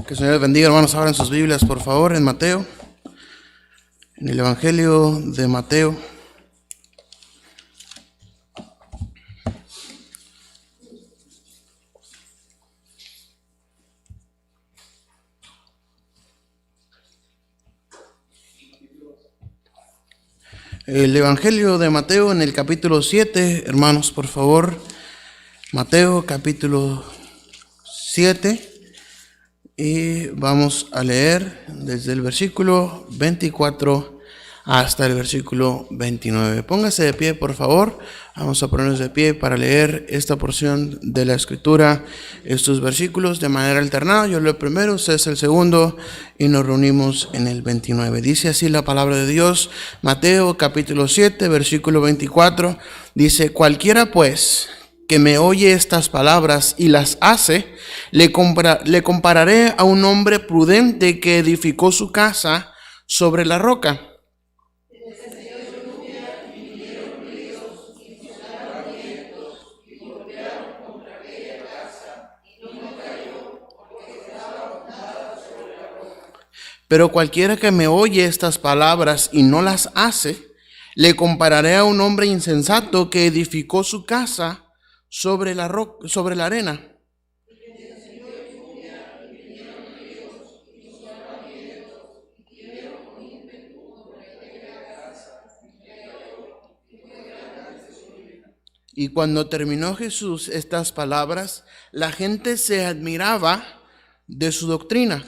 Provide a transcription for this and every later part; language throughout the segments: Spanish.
Que el Señor les bendiga, hermanos. Abran sus Biblias, por favor, en Mateo. En el Evangelio de Mateo. El Evangelio de Mateo en el capítulo 7, hermanos, por favor. Mateo capítulo 7. Y vamos a leer desde el versículo 24 hasta el versículo 29. Póngase de pie, por favor. Vamos a ponernos de pie para leer esta porción de la Escritura, estos versículos de manera alternada. Yo leo el primero, usted es el segundo y nos reunimos en el 29. Dice así la palabra de Dios, Mateo capítulo 7, versículo 24. Dice: cualquiera pues que me oye estas palabras y las hace, le compararé a un hombre prudente que edificó su casa sobre la roca. Pero cualquiera que me oye estas palabras y no las hace, le compararé a un hombre insensato que edificó su casa sobre la roca, sobre la arena. Y cuando terminó Jesús estas palabras, la gente se admiraba de su doctrina,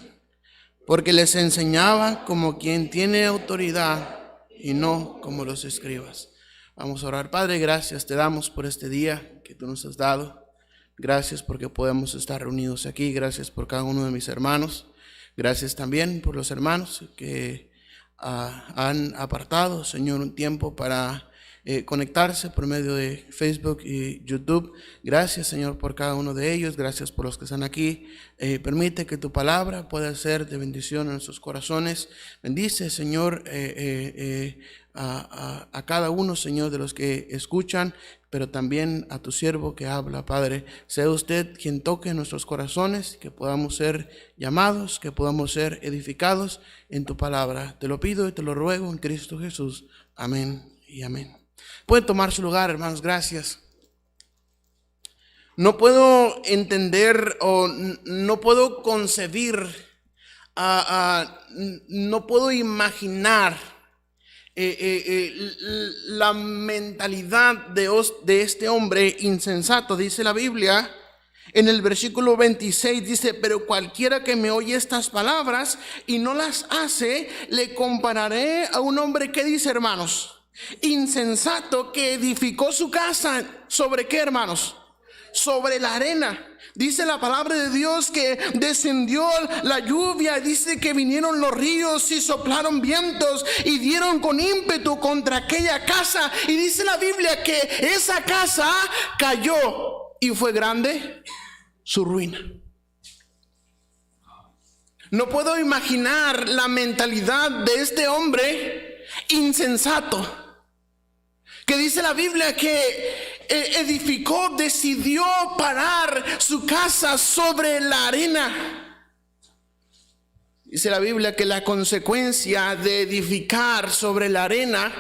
porque les enseñaba como quien tiene autoridad y no como los escribas. Vamos a orar. Padre, gracias te damos por este día que tú nos has dado. Gracias porque podemos estar reunidos aquí. Gracias por cada uno de mis hermanos. Gracias también por los hermanos que han apartado, Señor, un tiempo para conectarse por medio de Facebook y YouTube. Gracias, Señor, por cada uno de ellos. Gracias por los que están aquí. Permite que tu palabra pueda ser de bendición en nuestros corazones. Bendice, Señor, a cada uno, Señor, de los que escuchan, pero también a tu siervo que habla, Padre. Sea usted quien toque nuestros corazones, que podamos ser llamados, que podamos ser edificados en tu palabra. Te lo pido y te lo ruego en Cristo Jesús. Amén y amén. Pueden tomar su lugar, hermanos. Gracias. No puedo entender o no puedo concebir, no puedo imaginar la mentalidad de este hombre insensato. Dice la Biblia en el versículo 26, dice: pero cualquiera que me oye estas palabras y no las hace, le compararé a un hombre que dice, hermanos, insensato, que edificó su casa ¿sobre qué, hermanos? Sobre la arena. Dice la palabra de Dios que descendió la lluvia, dice que vinieron los ríos y soplaron vientos y dieron con ímpetu contra aquella casa, y dice la Biblia que esa casa cayó y fue grande su ruina. No puedo imaginar la mentalidad de este hombre insensato, que dice la Biblia que edificó, decidió parar su casa sobre la arena. Dice la Biblia que la consecuencia de edificar sobre la arena,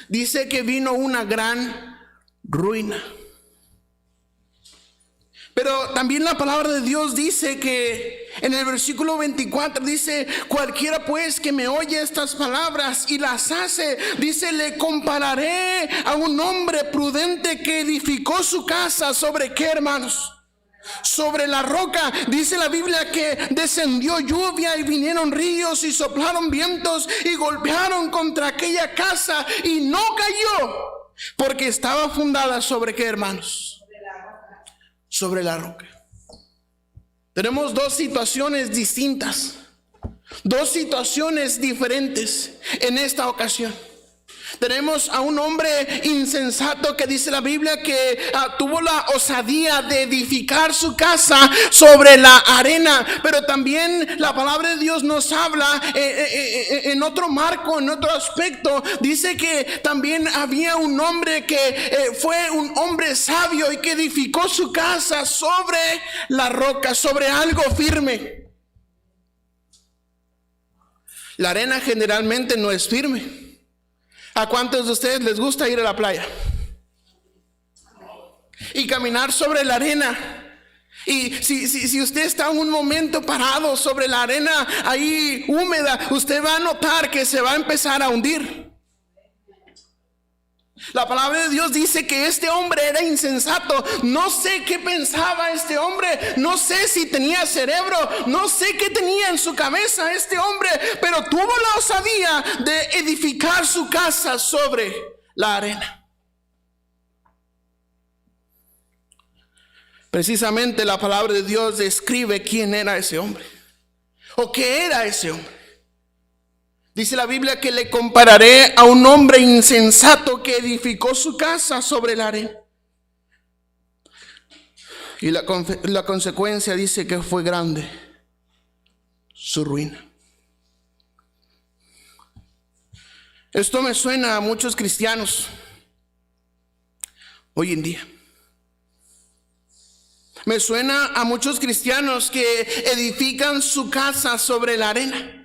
dice que vino una gran ruina. Pero también la palabra de Dios dice que en el versículo 24 dice: cualquiera pues que me oye estas palabras y las hace, dice, le compararé a un hombre prudente que edificó su casa ¿sobre qué, hermanos? Sobre la roca. Dice la Biblia que descendió lluvia y vinieron ríos y soplaron vientos y golpearon contra aquella casa y no cayó, porque estaba fundada ¿sobre qué, hermanos? Sobre la roca. Tenemos dos situaciones distintas, dos situaciones diferentes en esta ocasión. Tenemos a un hombre insensato que dice la Biblia que tuvo la osadía de edificar su casa sobre la arena, pero también la palabra de Dios nos habla en otro marco, en otro aspecto. Dice que también había un hombre que fue un hombre sabio y que edificó su casa sobre la roca, sobre algo firme. La arena generalmente no es firme. ¿A cuántos de ustedes les gusta ir a la playa y caminar sobre la arena? Y si usted está un momento parado sobre la arena ahí húmeda, usted va a notar que se va a empezar a hundir. La palabra de Dios dice que este hombre era insensato. No sé qué pensaba este hombre, no sé si tenía cerebro, no sé qué tenía en su cabeza este hombre, pero tuvo la osadía de edificar su casa sobre la arena. Precisamente la palabra de Dios describe quién era ese hombre, o qué era ese hombre. Dice la Biblia que le compararé a un hombre insensato que edificó su casa sobre la arena. Y la consecuencia dice que fue grande su ruina. Esto me suena a muchos cristianos hoy en día. Me suena a muchos cristianos que edifican su casa sobre la arena.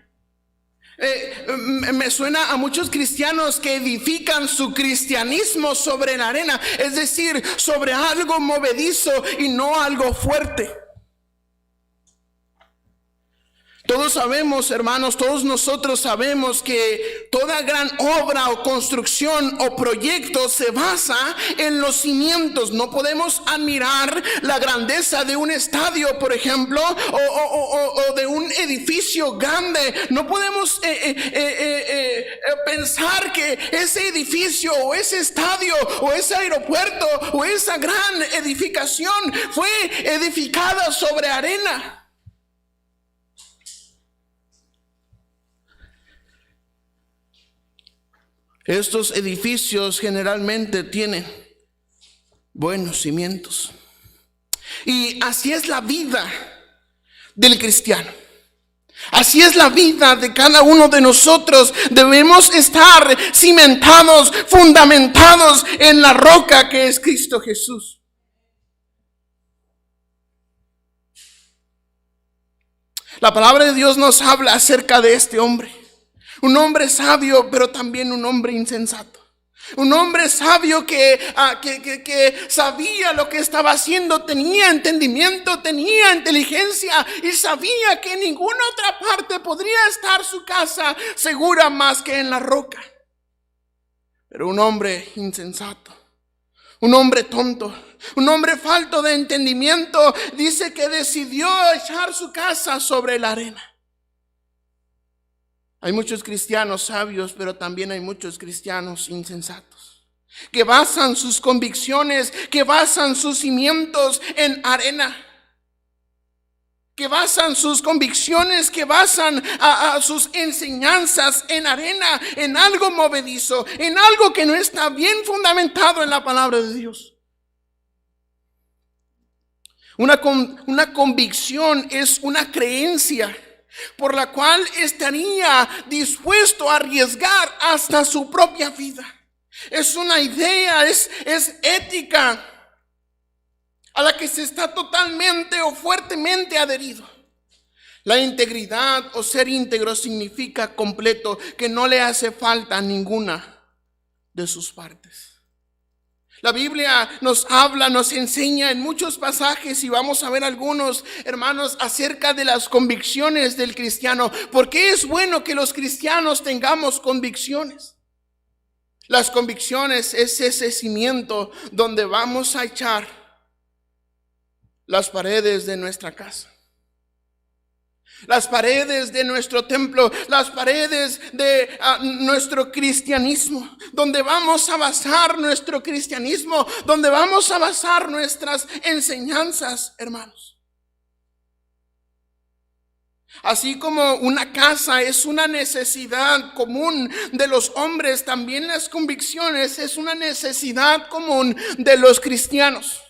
Me suena a muchos cristianos que edifican su cristianismo sobre la arena, es decir, sobre algo movedizo y no algo fuerte. Todos sabemos, hermanos, todos nosotros sabemos que toda gran obra o construcción o proyecto se basa en los cimientos. No podemos admirar la grandeza de un estadio, por ejemplo, o de un edificio grande. No podemos pensar que ese edificio o ese estadio o ese aeropuerto o esa gran edificación fue edificada sobre arena. Estos edificios generalmente tienen buenos cimientos. Y así es la vida del cristiano. Así es la vida de cada uno de nosotros. Debemos estar cimentados, fundamentados en la roca que es Cristo Jesús. La palabra de Dios nos habla acerca de este hombre. Un hombre sabio, pero también un hombre insensato. Un hombre sabio que sabía lo que estaba haciendo, tenía entendimiento, tenía inteligencia y sabía que en ninguna otra parte podría estar su casa segura más que en la roca. Pero un hombre insensato, un hombre tonto, un hombre falto de entendimiento, dice que decidió echar su casa sobre la arena. Hay muchos cristianos sabios, pero también hay muchos cristianos insensatos, que basan sus convicciones, que basan sus cimientos en arena, que basan sus convicciones, que basan a sus enseñanzas en arena, en algo movedizo, en algo que no está bien fundamentado en la palabra de Dios. Una convicción es una creencia por la cual estaría dispuesto a arriesgar hasta su propia vida. Es una idea, es ética a la que se está totalmente o fuertemente adherido. La integridad o ser íntegro significa completo, que no le hace falta ninguna de sus partes. La Biblia nos habla, nos enseña en muchos pasajes, y vamos a ver algunos, hermanos, acerca de las convicciones del cristiano. ¿Por qué es bueno que los cristianos tengamos convicciones? Las convicciones es ese cimiento donde vamos a echar las paredes de nuestra casa, las paredes de nuestro templo, las paredes de nuestro cristianismo, donde vamos a basar nuestro cristianismo, donde vamos a basar nuestras enseñanzas, hermanos. Así como una casa es una necesidad común de los hombres, también las convicciones es una necesidad común de los cristianos.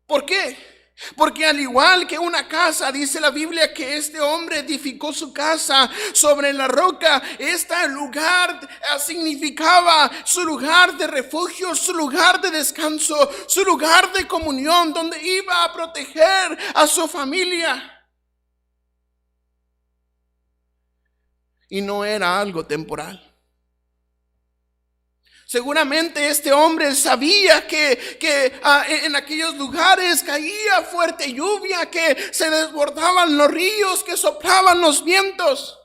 ¿Por qué? Porque al igual que una casa, dice la Biblia que este hombre edificó su casa sobre la roca. Este lugar significaba su lugar de refugio, su lugar de descanso, su lugar de comunión, donde iba a proteger a su familia. y no era algo temporal. Seguramente este hombre sabía que en aquellos lugares caía fuerte lluvia, que se desbordaban los ríos, que soplaban los vientos.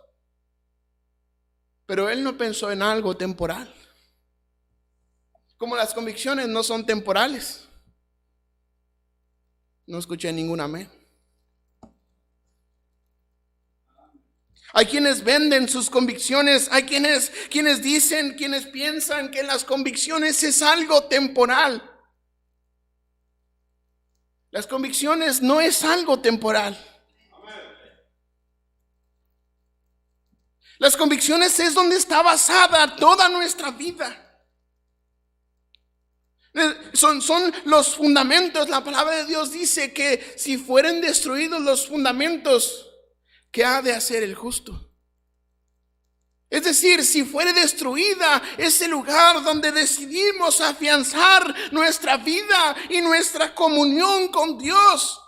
Pero él no pensó en algo temporal. Como las convicciones no son temporales. No escuché ningún amén. Hay quienes venden sus convicciones, hay quienes dicen, quienes piensan que las convicciones es algo temporal. Las convicciones no es algo temporal. Las convicciones es donde está basada toda nuestra vida. Son los fundamentos. La palabra de Dios dice que si fueren destruidos los fundamentos, ¿qué ha de hacer el justo? Es decir, si fuere destruida ese lugar donde decidimos afianzar nuestra vida y nuestra comunión con Dios,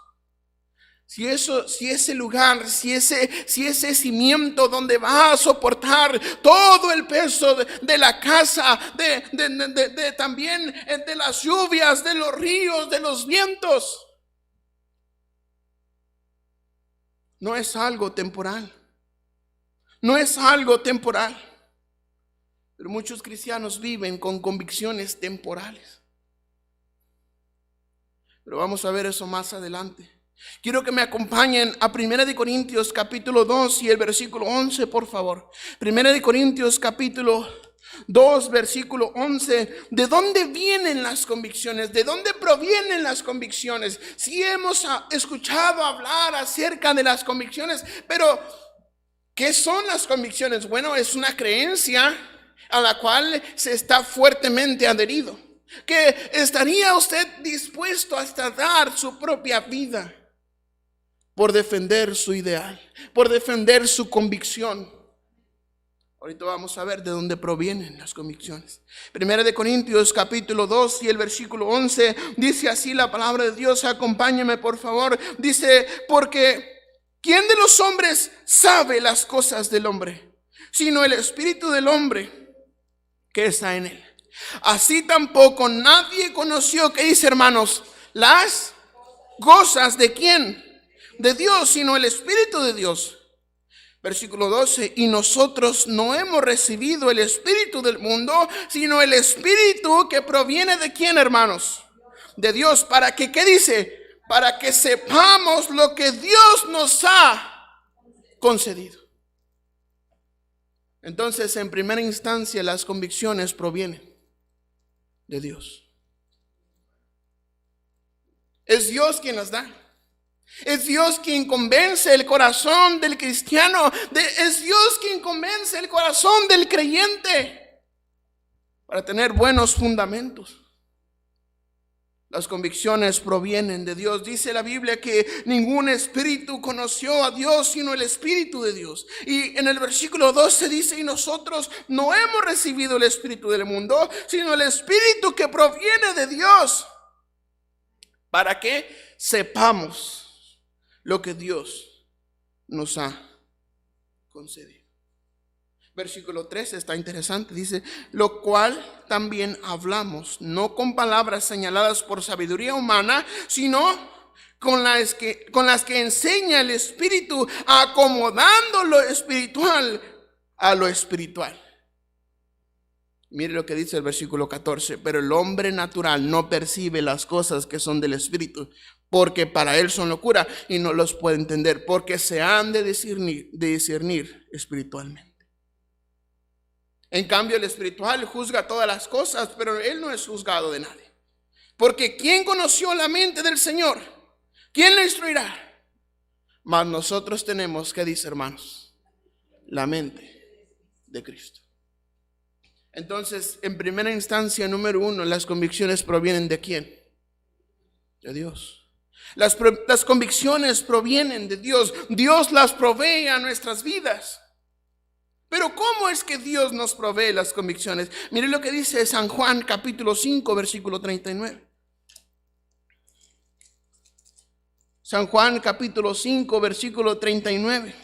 si ese lugar, si ese cimiento donde va a soportar todo el peso de la casa, también de las lluvias, de los ríos, de los vientos, no es algo temporal. No es algo temporal. Pero muchos cristianos viven con convicciones temporales. Pero vamos a ver eso más adelante. Quiero que me acompañen a 1 Corintios capítulo 2 y el versículo 11, por favor. 1 Corintios capítulo 2, versículo 11. ¿De dónde vienen las convicciones? ¿De dónde provienen las convicciones? Si hemos escuchado hablar acerca de las convicciones, pero ¿qué son las convicciones? Bueno, es una creencia a la cual se está fuertemente adherido. Que estaría usted dispuesto hasta dar su propia vida por defender su ideal, por defender su convicción. Ahorita vamos a ver de dónde provienen las convicciones. 1 Corintios capítulo 2 y el versículo 11 dice así la palabra de Dios. Acompáñeme por favor. Dice, porque ¿quién de los hombres sabe las cosas del hombre? Sino el espíritu del hombre que está en él. Así tampoco nadie conoció, ¿qué dice, hermanos? Las cosas de ¿quién? De Dios, sino el espíritu de Dios. Versículo 12, y nosotros no hemos recibido el espíritu del mundo, sino el espíritu que proviene de ¿quién, hermanos? De Dios. ¿Para que qué dice? Para que sepamos lo que Dios nos ha concedido. Entonces, en primera instancia, las convicciones provienen de Dios. Es Dios quien las da. Es Dios quien convence el corazón del cristiano. Es Dios quien convence el corazón del creyente para tener buenos fundamentos. Las convicciones provienen de Dios. Dice la Biblia que ningún espíritu conoció a Dios sino el Espíritu de Dios. Y en el versículo 12 dice, y nosotros no hemos recibido el espíritu del mundo, sino el espíritu que proviene de Dios, para que sepamos lo que Dios nos ha concedido. Versículo 13 está interesante, dice, lo cual también hablamos, no con palabras señaladas por sabiduría humana, sino con las que enseña el Espíritu, acomodando lo espiritual a lo espiritual. Mire lo que dice el versículo 14, pero el hombre natural no percibe las cosas que son del Espíritu, porque para él son locura y no los puede entender, porque se han de discernir espiritualmente. En cambio, el espiritual juzga todas las cosas, pero él no es juzgado de nadie. Porque ¿quién conoció la mente del Señor? ¿Quién le instruirá? Mas nosotros tenemos, ¿qué dice, hermanos? La mente de Cristo. Entonces, en primera instancia, número uno, las convicciones provienen ¿de quién? De Dios. Las convicciones provienen de Dios. Dios las provee a nuestras vidas. Pero ¿cómo es que Dios nos provee las convicciones? Mire lo que dice San Juan capítulo 5 versículo 39. San Juan capítulo 5 versículo 39.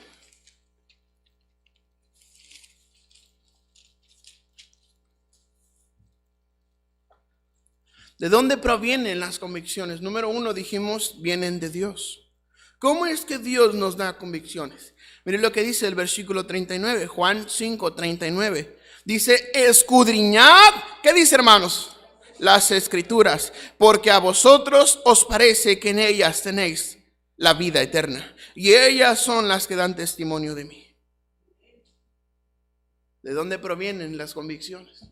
¿De dónde provienen las convicciones? Número uno, dijimos, vienen de Dios. ¿Cómo es que Dios nos da convicciones? Miren lo que dice el versículo 39, Juan 5:39. Dice, escudriñad, ¿qué dice, hermanos? Las escrituras, porque a vosotros os parece que en ellas tenéis la vida eterna, y ellas son las que dan testimonio de mí. ¿De dónde provienen las convicciones?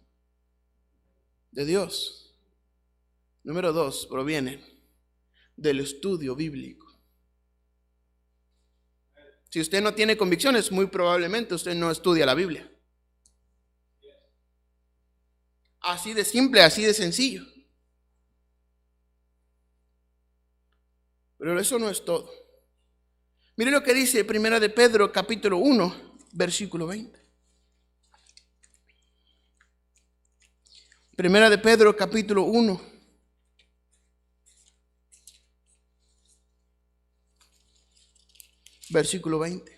De Dios. Número dos, provienen del estudio bíblico. Si usted no tiene convicciones, muy probablemente usted no estudia la Biblia. Así de simple, así de sencillo. Pero eso no es todo. Mire lo que dice Primera de Pedro, capítulo 1, versículo 20. Primera de Pedro, capítulo 1. Versículo 20.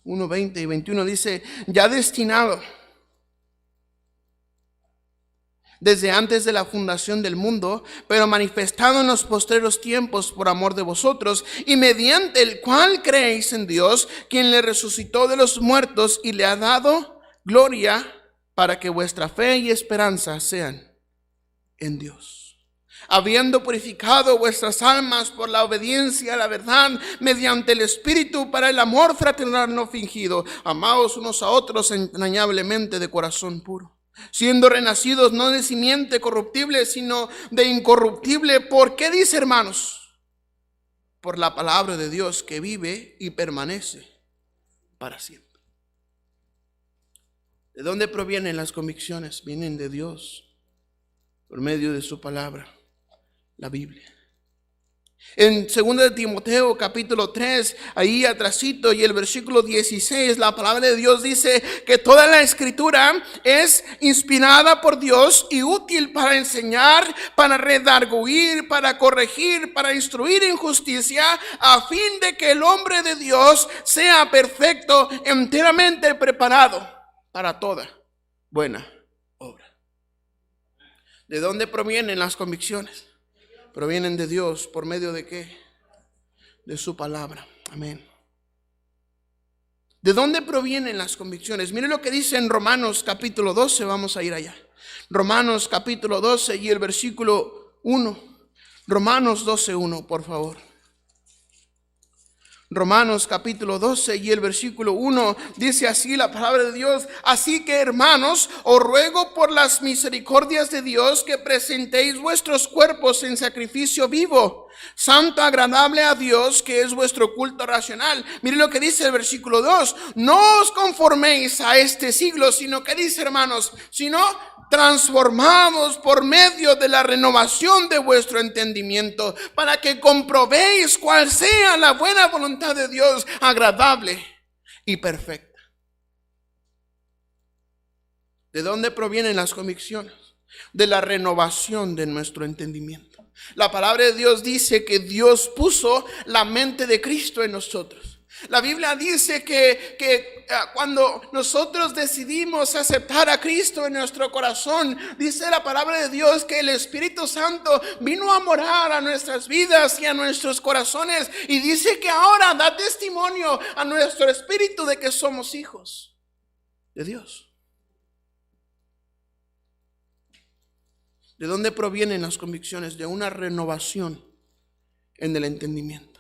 Uno, 20 y 21 dice, ya destinado desde antes de la fundación del mundo, pero manifestado en los postreros tiempos por amor de vosotros, y mediante el cual creéis en Dios, quien le resucitó de los muertos y le ha dado gloria, para que vuestra fe y esperanza sean en Dios. Habiendo purificado vuestras almas por la obediencia a la verdad, mediante el Espíritu, para el amor fraternal no fingido, amaos unos a otros entrañablemente de corazón puro, siendo renacidos no de simiente corruptible, sino de incorruptible. ¿Por qué dice, hermanos? Por la palabra de Dios que vive y permanece para siempre. ¿De dónde provienen las convicciones? Vienen de Dios, por medio de su palabra, la Biblia. En 2 de Timoteo capítulo 3, ahí atrasito y el versículo 16, la palabra de Dios dice que toda la escritura es inspirada por Dios y útil para enseñar, para redarguir, para corregir, para instruir en justicia, a fin de que el hombre de Dios sea perfecto, enteramente preparado para toda buena obra. ¿De dónde provienen las convicciones? Provienen de Dios. ¿Por medio de qué? De su palabra. Amén. ¿De dónde provienen las convicciones? Mire lo que dice en Romanos capítulo 12. Vamos a ir allá. Romanos capítulo 12 y el versículo 1. Romanos 12:1, por favor. Romanos capítulo 12 y el versículo 1 dice así la palabra de Dios: así que, hermanos, os ruego por las misericordias de Dios que presentéis vuestros cuerpos en sacrificio vivo, santo, agradable a Dios, que es vuestro culto racional. Mire lo que dice el versículo 2: no os conforméis a este siglo, sino que dice, hermanos, sino transformados por medio de la renovación de vuestro entendimiento, para que comprobéis cuál sea la buena voluntad de Dios, agradable y perfecta. ¿De dónde provienen las convicciones? De la renovación de nuestro entendimiento. La palabra de Dios dice que Dios puso la mente de Cristo en nosotros. La Biblia dice que cuando nosotros decidimos aceptar a Cristo en nuestro corazón, dice la palabra de Dios que el Espíritu Santo vino a morar a nuestras vidas y a nuestros corazones, y dice que ahora da testimonio a nuestro espíritu de que somos hijos de Dios. ¿De dónde provienen las convicciones? De una renovación en el entendimiento.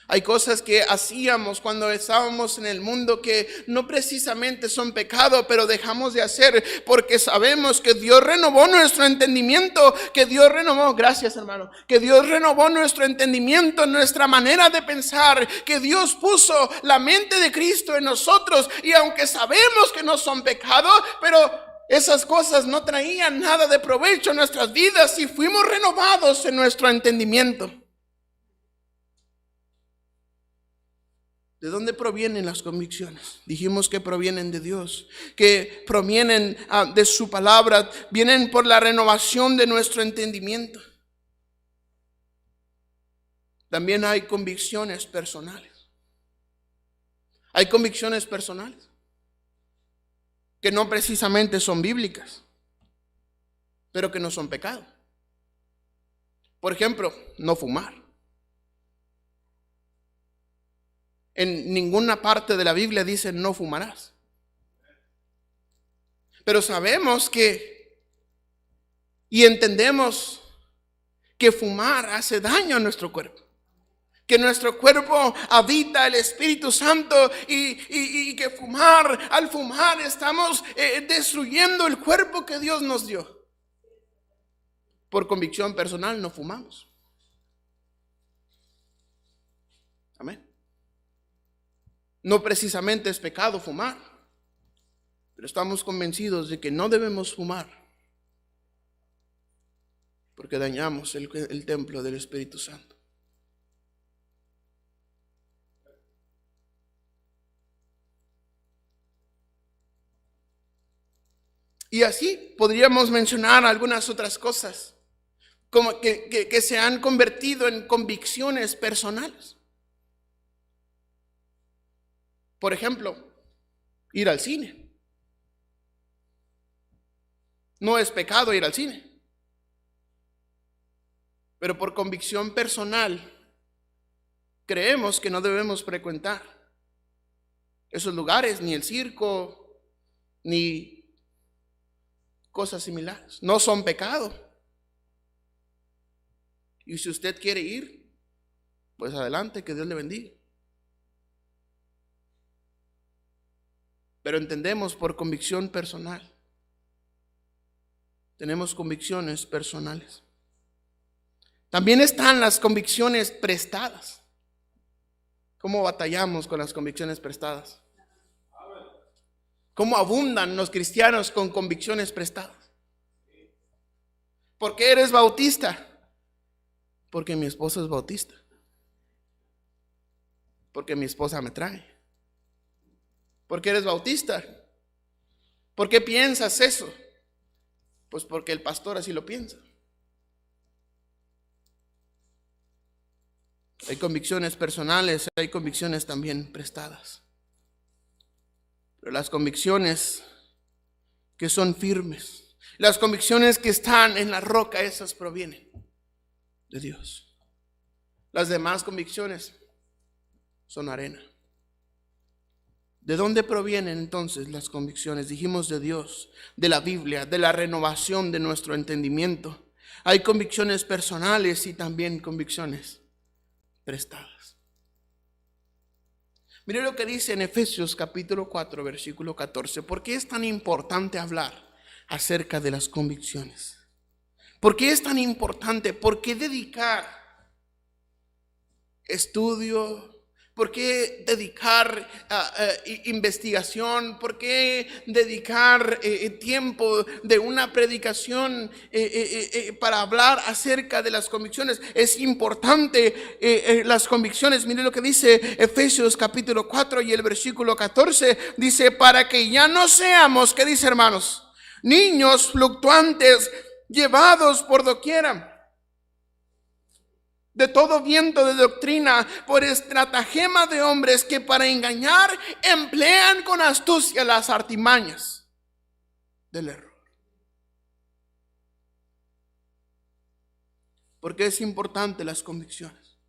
Hay cosas que hacíamos cuando estábamos en el mundo que no precisamente son pecado, pero dejamos de hacer porque sabemos que Dios renovó nuestro entendimiento, que Dios renovó, gracias hermano, que Dios renovó nuestro entendimiento, nuestra manera de pensar, que Dios puso la mente de Cristo en nosotros, y aunque sabemos que no son pecado, pero esas cosas no traían nada de provecho en nuestras vidas y fuimos renovados en nuestro entendimiento. ¿De dónde provienen las convicciones? Dijimos que provienen de Dios, que provienen de su palabra, vienen por la renovación de nuestro entendimiento. también hay convicciones personales. Hay convicciones personales que no precisamente son bíblicas, pero que no son pecado. Por ejemplo, no fumar. En ninguna parte de la Biblia dice no fumarás. Pero sabemos y entendemos que fumar hace daño a nuestro cuerpo. Que nuestro cuerpo habita el Espíritu Santo y que al fumar estamos destruyendo el cuerpo que Dios nos dio. Por convicción personal no fumamos. Amén. No precisamente es pecado fumar, pero estamos convencidos de que no debemos fumar porque dañamos el templo del Espíritu Santo. Y así podríamos mencionar algunas otras cosas como que se han convertido en convicciones personales. Por ejemplo, ir al cine. No es pecado ir al cine, pero por convicción personal creemos que no debemos frecuentar esos lugares, ni el circo, ni cosas similares. No son pecado. Y si usted quiere ir, pues adelante, que Dios le bendiga. Pero entendemos por convicción personal. Tenemos convicciones personales. También están las convicciones prestadas. ¿Cómo batallamos con las convicciones prestadas? ¿Cómo abundan los cristianos con convicciones prestadas? ¿Por qué eres bautista? Porque mi esposa es bautista. Porque mi esposa me trae. ¿Por qué eres bautista? ¿Por qué piensas eso? Pues porque el pastor así lo piensa. Hay convicciones personales, hay convicciones también prestadas. Pero las convicciones que son firmes, las convicciones que están en la roca, esas provienen de Dios. Las demás convicciones son arena. ¿De dónde provienen entonces las convicciones? Dijimos de Dios, de la Biblia, de la renovación de nuestro entendimiento. Hay convicciones personales y también convicciones prestadas. Mire lo que dice en Efesios capítulo 4, versículo 14. ¿Por qué es tan importante hablar acerca de las convicciones? ¿Por qué es tan importante? ¿Por qué dedicar estudio? ¿Por qué dedicar investigación? ¿Por qué dedicar tiempo de una predicación para hablar acerca de las convicciones? Es importante las convicciones. Mire lo que dice Efesios capítulo 4 y el versículo 14. Dice, para que ya no seamos, ¿qué dice, hermanos? Niños fluctuantes, llevados por doquiera de todo viento de doctrina, por estratagema de hombres que para engañar emplean con astucia las artimañas del error. Porque es importante las convicciones.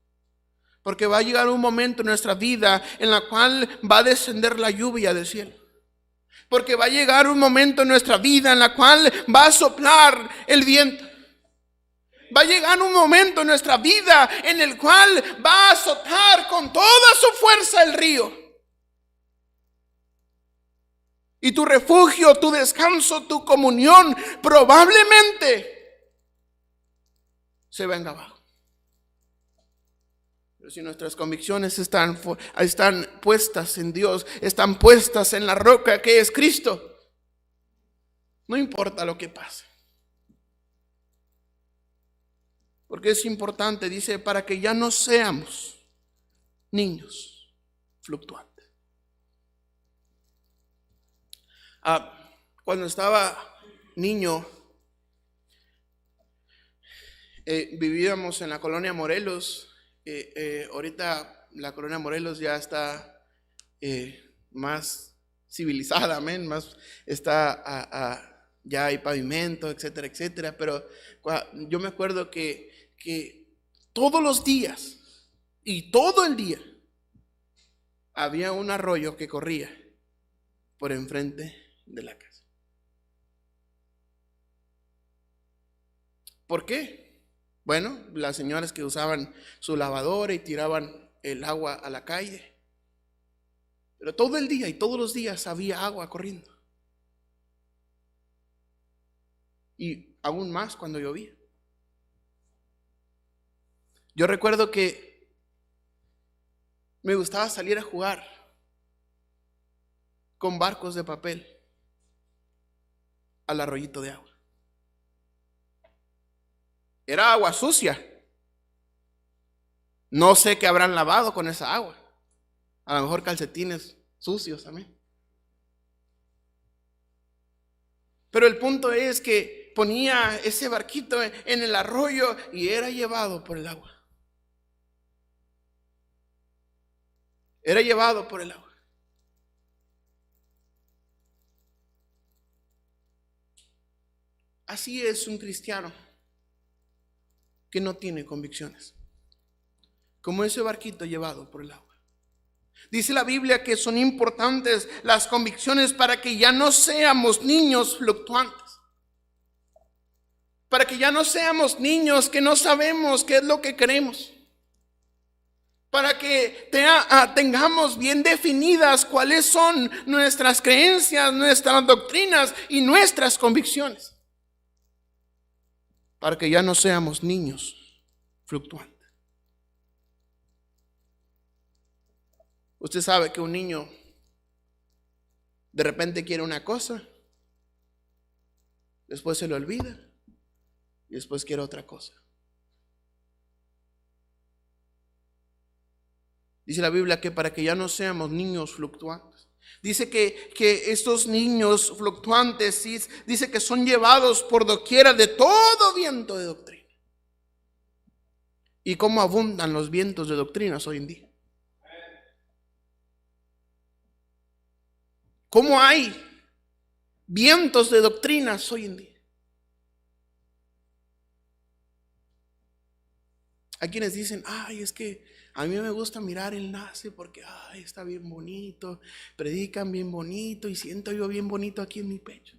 Porque va a llegar un momento en nuestra vida en la cual va a descender la lluvia del cielo. Porque va a llegar un momento en nuestra vida en la cual va a soplar el viento. Va a llegar un momento en nuestra vida en el cual va a azotar con toda su fuerza el río. Y tu refugio, tu descanso, tu comunión probablemente se venga abajo. Pero si nuestras convicciones están puestas en Dios, están puestas en la roca que es Cristo, no importa lo que pase. Porque es importante, dice, para que ya no seamos niños fluctuantes. Cuando estaba niño, vivíamos en la colonia Morelos ahorita la colonia Morelos ya está más civilizada, amén, más está ya hay pavimento, etcétera, etcétera. Pero yo me acuerdo que todos los días y todo el día había un arroyo que corría por enfrente de la casa. ¿Por qué? Bueno, las señoras que usaban su lavadora y tiraban el agua a la calle. Pero todo el día y todos los días había agua corriendo. Y aún más cuando llovía. Yo recuerdo que me gustaba salir a jugar con barcos de papel al arroyito de agua. Era agua sucia. No sé qué habrán lavado con esa agua. A lo mejor calcetines sucios también. Pero el punto es que ponía ese barquito en el arroyo y era llevado por el agua. Era llevado por el agua. Así es un cristiano que no tiene convicciones, como ese barquito llevado por el agua. Dice la Biblia que son importantes las convicciones para que ya no seamos niños fluctuantes, para que ya no seamos niños que no sabemos qué es lo que queremos, para que tengamos bien definidas cuáles son nuestras creencias, nuestras doctrinas y nuestras convicciones, para que ya no seamos niños fluctuantes. Usted sabe que un niño de repente quiere una cosa, después se le olvida y después quiere otra cosa. Dice la Biblia que para que ya no seamos niños fluctuantes. Dice que estos niños fluctuantes, dice que son llevados por doquiera de todo viento de doctrina. ¿Y cómo abundan los vientos de doctrinas hoy en día? ¿Cómo hay vientos de doctrinas hoy en día? Hay quienes dicen, ay, es que a mí me gusta mirar el nace porque, ay, está bien bonito, predican bien bonito y siento yo bien bonito aquí en mi pecho.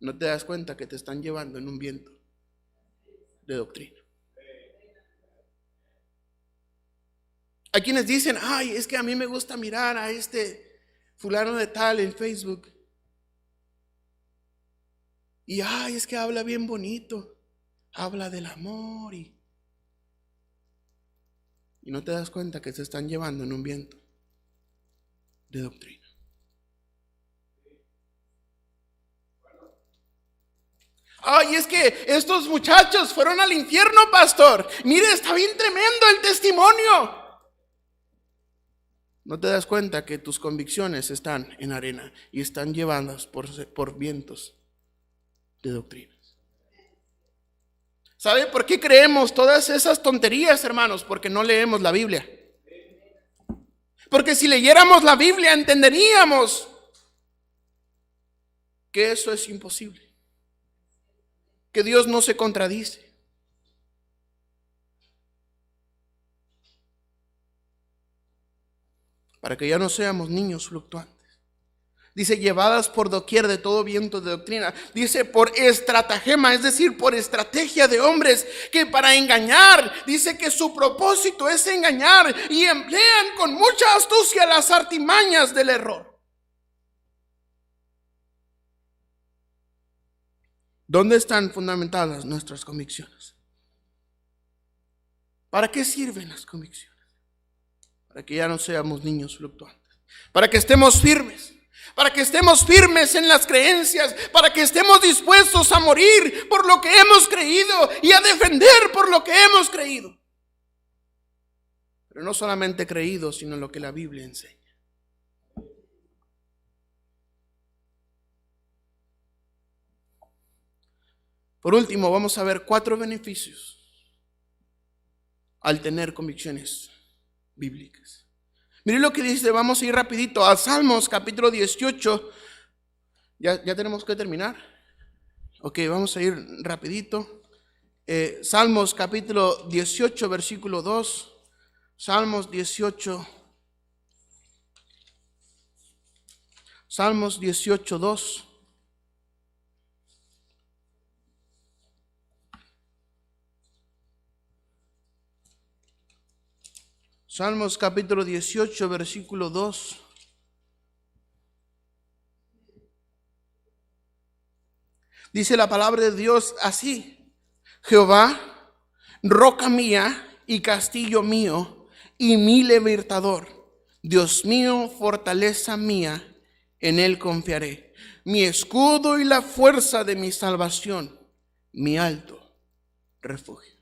No te das cuenta que te están llevando en un viento de doctrina. Hay quienes dicen, ay, es que a mí me gusta mirar a este fulano de tal en Facebook. Y ay, es que habla bien bonito, habla del amor y no te das cuenta que se están llevando en un viento de doctrina. Ay, es que estos muchachos fueron al infierno, pastor. Mire, está bien tremendo el testimonio. No te das cuenta que tus convicciones están en arena y están llevadas por vientos de doctrinas. ¿Sabe por qué creemos todas esas tonterías, hermanos? Porque no leemos la Biblia. Porque si leyéramos la Biblia entenderíamos que eso es imposible, que Dios no se contradice. Para que ya no seamos niños fluctuantes. Dice, llevadas por doquier de todo viento de doctrina. Dice, por estratagema, es decir, por estrategia de hombres que para engañar, dice que su propósito es engañar y emplean con mucha astucia las artimañas del error. ¿Dónde están fundamentadas nuestras convicciones? ¿Para qué sirven las convicciones? Para que ya no seamos niños fluctuantes. Para que estemos firmes. Para que estemos firmes en las creencias. Para que estemos dispuestos a morir por lo que hemos creído y a defender por lo que hemos creído. Pero no solamente creído, sino lo que la Biblia enseña. Por último, vamos a ver 4 beneficios al tener convicciones bíblicas. Miren lo que dice, vamos a ir rapidito a Salmos capítulo 18. Ya tenemos que terminar. Ok, vamos a ir rapidito. Salmos capítulo 18, versículo 2. Salmos 18. Salmos 18, 2. Salmos capítulo 18, versículo 2. Dice la palabra de Dios así: Jehová, roca mía y castillo mío y mi libertador, Dios mío, fortaleza mía, en él confiaré, mi escudo y la fuerza de mi salvación, mi alto refugio.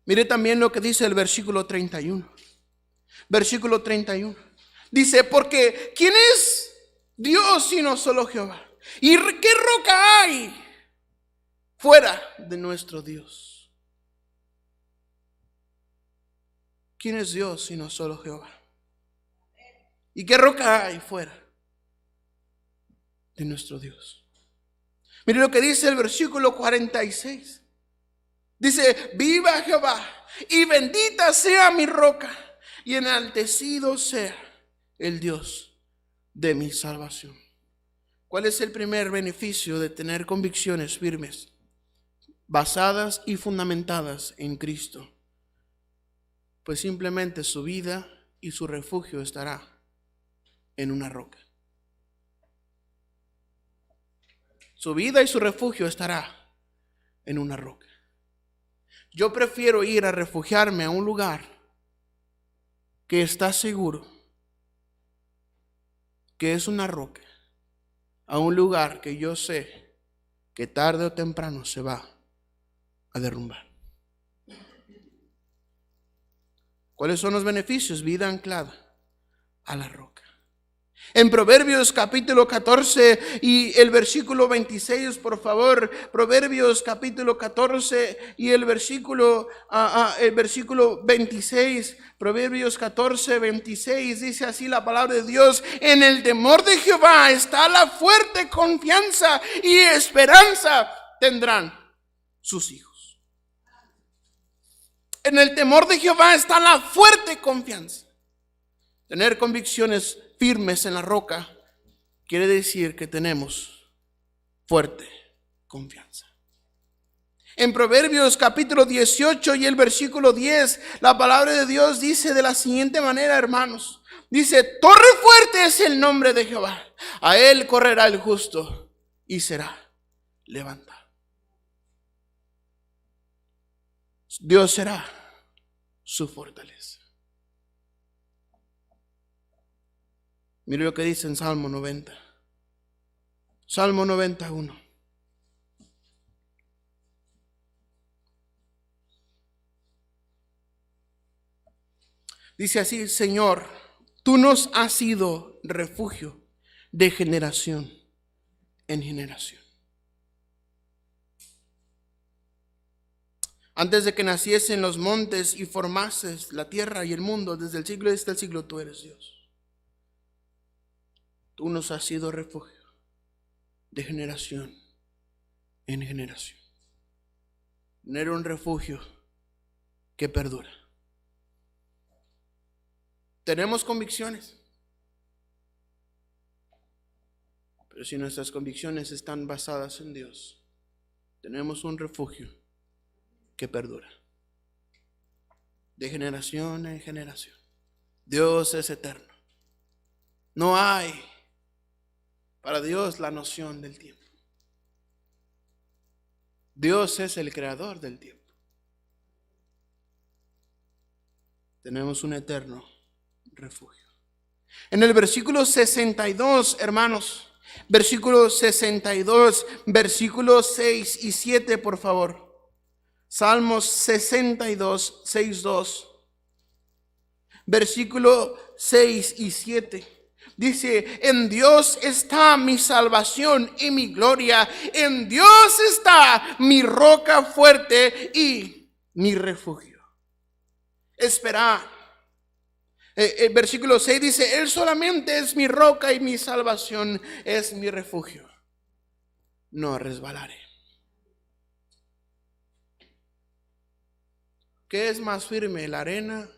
Mire también lo que dice el versículo 31. Versículo 31. Dice, porque ¿quién es Dios sino solo Jehová? ¿Y qué roca hay fuera de nuestro Dios? ¿Quién es Dios sino solo Jehová? ¿Y qué roca hay fuera de nuestro Dios? Mire lo que dice el versículo 46. Dice, viva Jehová y bendita sea mi roca y enaltecido sea el Dios de mi salvación. ¿Cuál es el primer beneficio de tener convicciones firmes, basadas y fundamentadas en Cristo? Pues simplemente su vida y su refugio estará en una roca. Su vida y su refugio estará en una roca. Yo prefiero ir a refugiarme a un lugar que está seguro, que es una roca, a un lugar que yo sé que tarde o temprano se va a derrumbar. ¿Cuáles son los beneficios? Vida anclada a la roca. En Proverbios capítulo 14 y el versículo 26, por favor. Proverbios capítulo 14 y el versículo 26. Proverbios 14, 26 dice así la palabra de Dios: en el temor de Jehová está la fuerte confianza y esperanza tendrán sus hijos. En el temor de Jehová está la fuerte confianza. Tener convicciones firmes en la roca quiere decir que tenemos fuerte confianza. En Proverbios capítulo 18 y el versículo 10, la palabra de Dios dice de la siguiente manera, hermanos. Dice, torre fuerte es el nombre de Jehová. A él correrá el justo y será levantado. Dios será su fortaleza. Mire lo que dice en Salmo 90. Salmo 91. Dice así: Señor, tú nos has sido refugio de generación en generación. Antes de que naciesen los montes y formases la tierra y el mundo, desde el siglo hasta el siglo, tú eres Dios. Tú nos has sido refugio de generación en generación. Tener un refugio que perdura. Tenemos convicciones, pero si nuestras convicciones están basadas en Dios, tenemos un refugio que perdura de generación en generación. Dios es eterno. No hay para Dios la noción del tiempo. Dios es el creador del tiempo. Tenemos un eterno refugio. En el versículo 62, hermanos, versículo 62, versículos 6 y 7, por favor. Salmos 62, 6, 2. Versículo 6 y 7. Dice, en Dios está mi salvación y mi gloria. En Dios está mi roca fuerte y mi refugio. esperar. El versículo 6 dice, Él solamente es mi roca y mi salvación, es mi refugio. No resbalaré. ¿Qué es más firme, la arena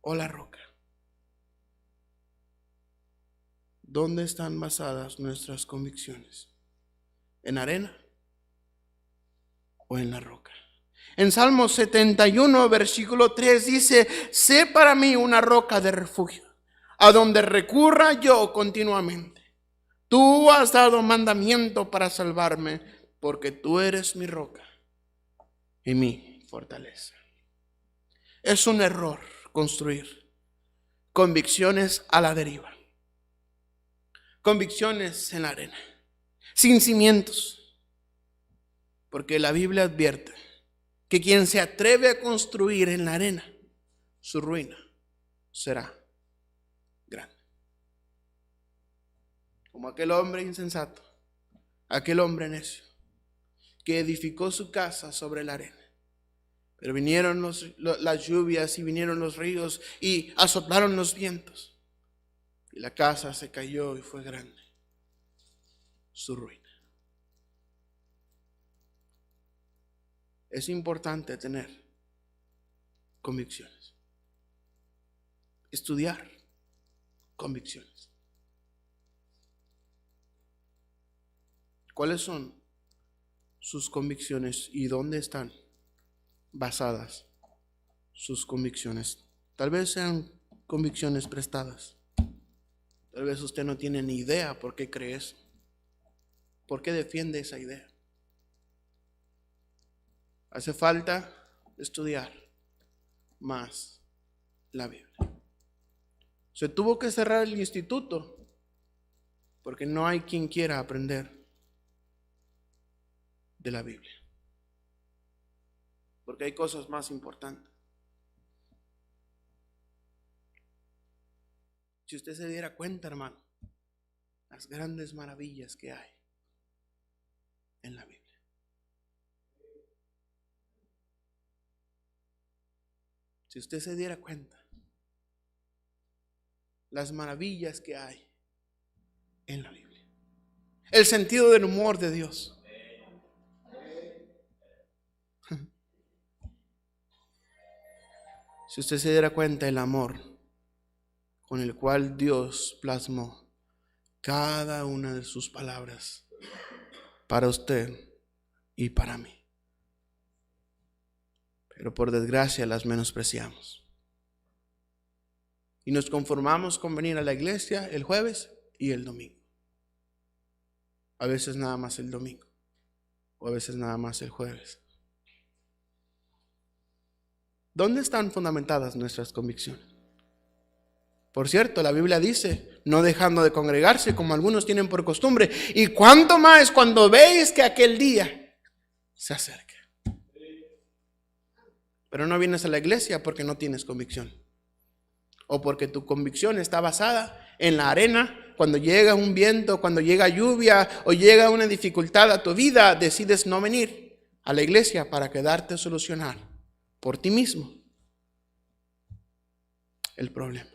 o la roca? ¿Dónde están basadas nuestras convicciones? ¿En arena o en la roca? En Salmo 71, versículo 3 dice, sé para mí una roca de refugio, a donde recurra yo continuamente. Tú has dado mandamiento para salvarme, porque tú eres mi roca y mi fortaleza. Es un error construir convicciones a la deriva, convicciones en la arena, sin cimientos, porque la Biblia advierte que quien se atreve a construir en la arena, su ruina será grande. Como aquel hombre insensato, aquel hombre necio, que edificó su casa sobre la arena. Pero vinieron las lluvias y vinieron los ríos y azotaron los vientos. Y la casa se cayó y fue grande su ruina. Es importante tener convicciones. Estudiar convicciones. ¿Cuáles son sus convicciones y dónde están basadas sus convicciones? Tal vez sean convicciones prestadas. Tal vez usted no tiene ni idea por qué cree eso. ¿Por qué defiende esa idea? Hace falta estudiar más la Biblia. Se tuvo que cerrar el instituto porque no hay quien quiera aprender de la Biblia. Porque hay cosas más importantes. Si usted se diera cuenta, hermano, las grandes maravillas que hay en la Biblia. Si usted se diera cuenta, las maravillas que hay en la Biblia. El sentido del humor de Dios. Si usted se diera cuenta el amor con el cual Dios plasmó cada una de sus palabras para usted y para mí. Pero por desgracia las menospreciamos. Y nos conformamos con venir a la iglesia el jueves y el domingo. A veces nada más el domingo. O a veces nada más el jueves. ¿Dónde están fundamentadas nuestras convicciones? Por cierto, la Biblia dice, no dejando de congregarse como algunos tienen por costumbre. Y cuánto más cuando veis que aquel día se acerca. Pero no vienes a la iglesia porque no tienes convicción. O porque tu convicción está basada en la arena. Cuando llega un viento, cuando llega lluvia o llega una dificultad a tu vida, decides no venir a la iglesia para quedarte a solucionar por ti mismo el problema.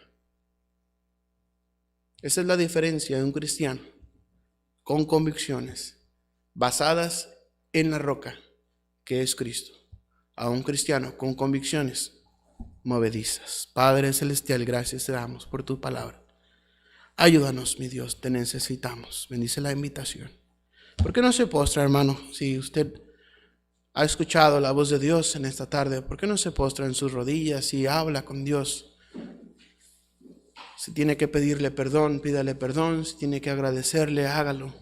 Esa es la diferencia de un cristiano con convicciones basadas en la roca que es Cristo, a un cristiano con convicciones movedizas. Padre celestial, gracias te damos por tu palabra. Ayúdanos, mi Dios, te necesitamos. Bendice la invitación. ¿Por qué no se postra, hermano? Si usted ha escuchado la voz de Dios en esta tarde, ¿por qué no se postra en sus rodillas y habla con Dios? Si tiene que pedirle perdón, pídale perdón. Si tiene que agradecerle, hágalo.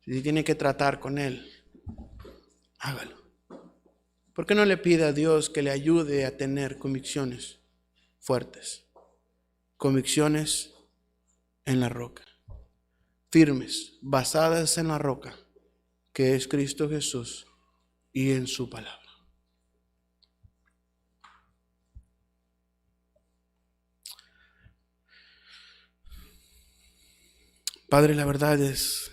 Si tiene que tratar con Él, hágalo. ¿Por qué no le pide a Dios que le ayude a tener convicciones fuertes? Convicciones en la roca, firmes, basadas en la roca, que es Cristo Jesús y en su palabra. Padre, la verdad es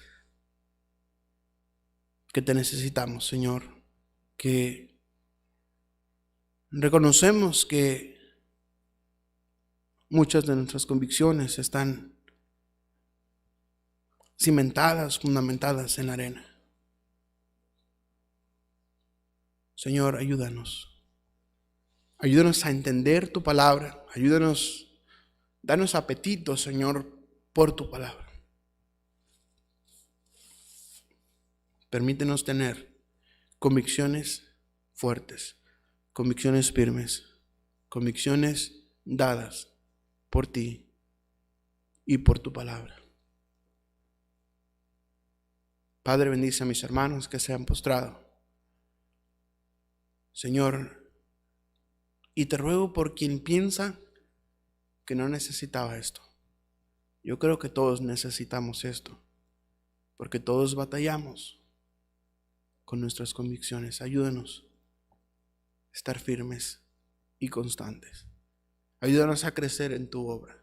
que te necesitamos, Señor, que Reconocemos que muchas de nuestras convicciones están cimentadas, fundamentadas en la arena. Señor, ayúdanos. Ayúdanos a entender tu palabra. Ayúdanos, danos apetito, Señor, por tu palabra. Permítenos tener convicciones fuertes, convicciones firmes, convicciones dadas por ti y por tu palabra. Padre, bendice a mis hermanos que se han postrado. Señor, y te ruego por quien piensa que no necesitaba esto. Yo creo que todos necesitamos esto, porque todos batallamos con nuestras convicciones. Ayúdanos a estar firmes y constantes. Ayúdanos a crecer en tu obra.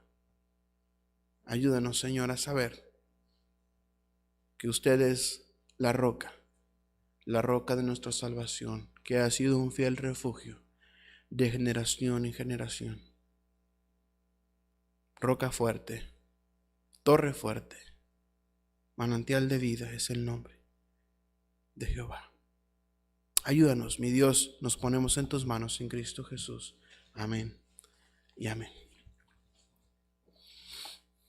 Ayúdanos, Señor, a saber que usted es la roca de nuestra salvación, que ha sido un fiel refugio de generación en generación. Roca fuerte, torre fuerte, manantial de vida es el nombre de Jehová. Ayúdanos, mi Dios, nos ponemos en tus manos en Cristo Jesús. Amén y amén.